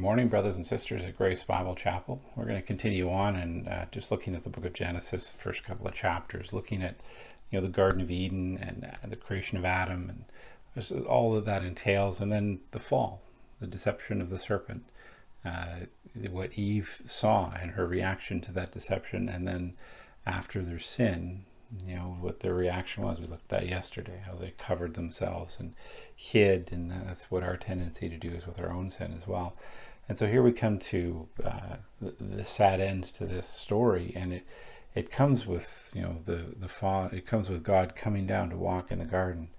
morning, brothers and sisters at Grace Bible Chapel. We're going to continue on and just looking at the book of Genesis, the first couple of chapters, looking at the Garden of Eden and the creation of Adam and just all that entails, and then the fall, the deception of the serpent, what Eve saw and her reaction to that deception, and then after their sin, what their reaction was. We looked at yesterday, how they covered themselves and hid, and that's what our tendency to do is with our own sin as well. And so here we come to the sad end to this story, and it comes with the fall. It comes with God coming down to walk in the garden,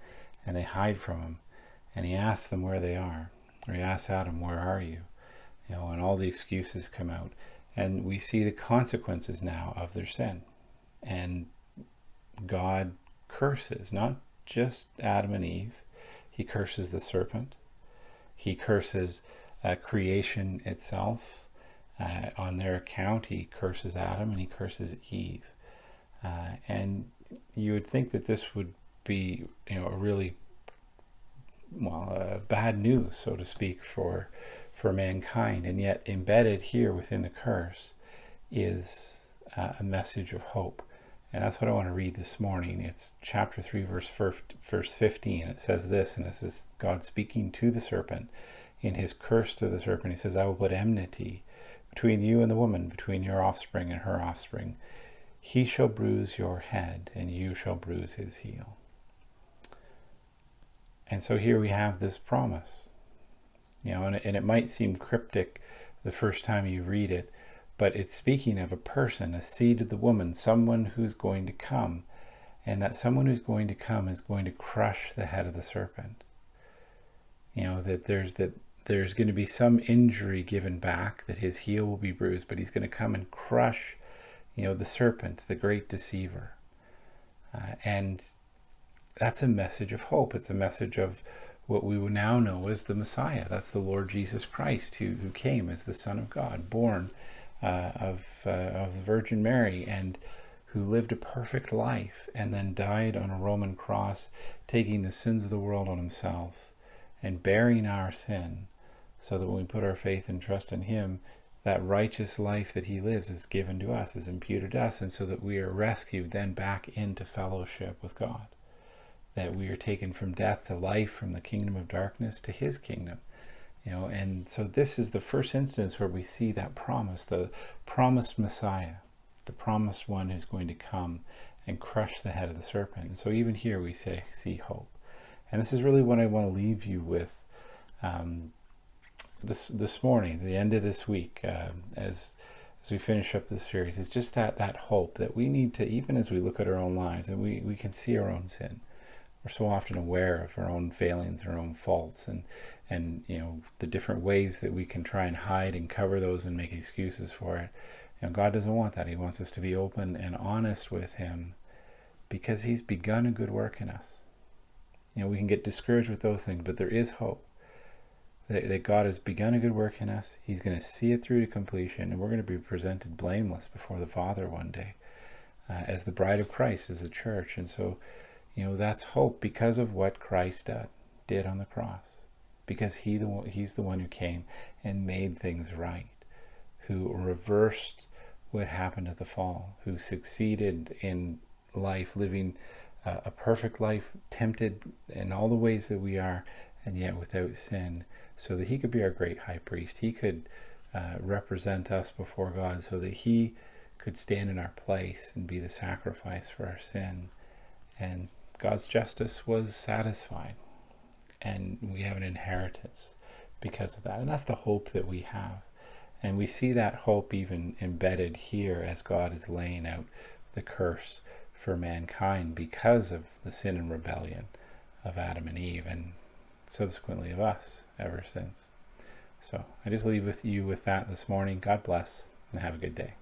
and they hide from him, and he asks them where they are, or he asks Adam, "Where are you?" And all the excuses come out, and we see the consequences now of their sin, and God curses not just Adam and Eve. He curses the serpent. He curses creation itself. On their account, he curses Adam and he curses Eve. And you would think that this would be, a really, bad news, so to speak, for mankind. And yet embedded here within the curse is a message of hope. And that's what I want to read this morning. It's chapter 3, verse 15. It says this, and this is God speaking to the serpent in his curse to the serpent. He says, "I will put enmity between you and the woman, between your offspring and her offspring. He shall bruise your head, and you shall bruise his heel." And so here we have this promise. And it might seem cryptic the first time you read it, but it's speaking of a person, a seed of the woman, someone who's going to come. And that someone who's going to come is going to crush the head of the serpent. That there's going to be some injury given back, that his heel will be bruised, but he's going to come and crush, the serpent, the great deceiver. And that's a message of hope. It's a message of what we will now know as the Messiah. That's the Lord Jesus Christ, who came as the Son of God, born of the Virgin Mary, and who lived a perfect life and then died on a Roman cross, taking the sins of the world on himself and bearing our sin, so that when we put our faith and trust in him, that righteous life that he lives is given to us, is imputed to us, and so that we are rescued then back into fellowship with God, that we are taken from death to life, from the kingdom of darkness to his kingdom. And so this is the first instance where we see that promise, the promised Messiah, the promised one who's going to come and crush the head of the serpent. And so even here we see hope. And this is really what I want to leave you with this morning, the end of this week, as we finish up this series, is just that hope that we need to, even as we look at our own lives and we can see our own sin. We're so often aware of our own failings, our own faults, and the different ways that we can try and hide and cover those and make excuses for it. God doesn't want that. He wants us to be open and honest with him, because he's begun a good work in us. We can get discouraged with those things, but there is hope that God has begun a good work in us. He's going to see it through to completion, and we're going to be presented blameless before the Father one day as the bride of Christ, as the church. And so that's hope because of what Christ did on the cross, because he's the one who came and made things right, who reversed what happened at the fall, who succeeded in life, living a perfect life, tempted in all the ways that we are, and yet without sin, so that he could be our great high priest. He could represent us before God, so that he could stand in our place and be the sacrifice for our sin. And God's justice was satisfied, and we have an inheritance because of that. And that's the hope that we have. And we see that hope even embedded here as God is laying out the curse for mankind because of the sin and rebellion of Adam and Eve, and subsequently of us ever since. So I just leave with you with that this morning. God bless, and have a good day.